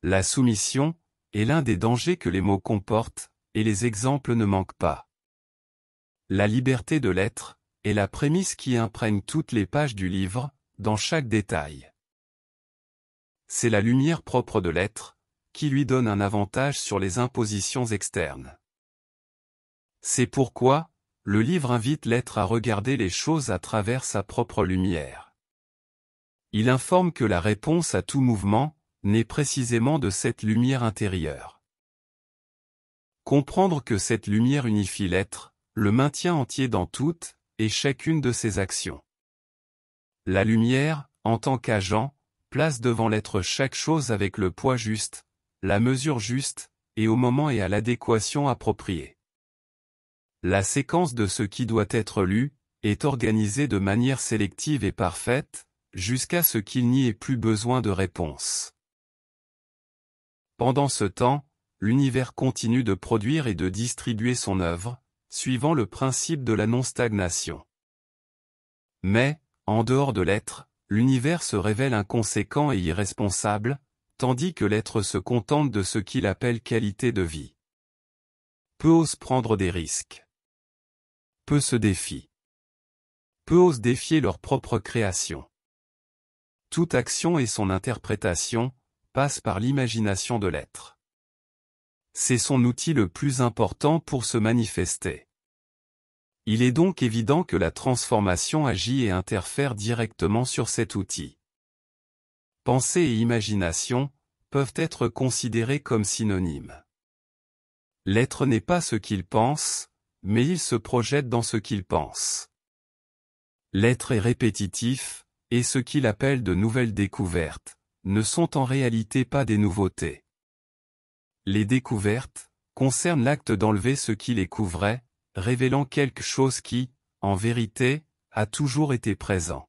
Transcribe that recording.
La soumission est l'un des dangers que les mots comportent, et les exemples ne manquent pas. La liberté de l'être est la prémisse qui imprègne toutes les pages du livre, dans chaque détail. C'est la lumière propre de l'être, qui lui donne un avantage sur les impositions externes. C'est pourquoi, le livre invite l'être à regarder les choses à travers sa propre lumière. Il informe que la réponse à tout mouvement naît précisément de cette lumière intérieure. Comprendre que cette lumière unifie l'être, le maintient entier dans toutes et chacune de ses actions. La lumière, en tant qu'agent, place devant l'être chaque chose avec le poids juste, la mesure juste, et au moment et à l'adéquation appropriée. La séquence de ce qui doit être lu est organisée de manière sélective et parfaite, jusqu'à ce qu'il n'y ait plus besoin de réponse. Pendant ce temps, l'univers continue de produire et de distribuer son œuvre, suivant le principe de la non-stagnation. Mais, en dehors de l'être, l'univers se révèle inconséquent et irresponsable, tandis que l'être se contente de ce qu'il appelle qualité de vie. Peu ose prendre des risques. Peu se défient. Peu osent défier leur propre création. Toute action et son interprétation passent par l'imagination de l'être. C'est son outil le plus important pour se manifester. Il est donc évident que la transformation agit et interfère directement sur cet outil. Pensée et imagination peuvent être considérés comme synonymes. L'être n'est pas ce qu'il pense, mais il se projette dans ce qu'il pense. L'être est répétitif, et ce qu'il appelle de nouvelles découvertes ne sont en réalité pas des nouveautés. Les découvertes concernent l'acte d'enlever ce qui les couvrait, révélant quelque chose qui, en vérité, a toujours été présent.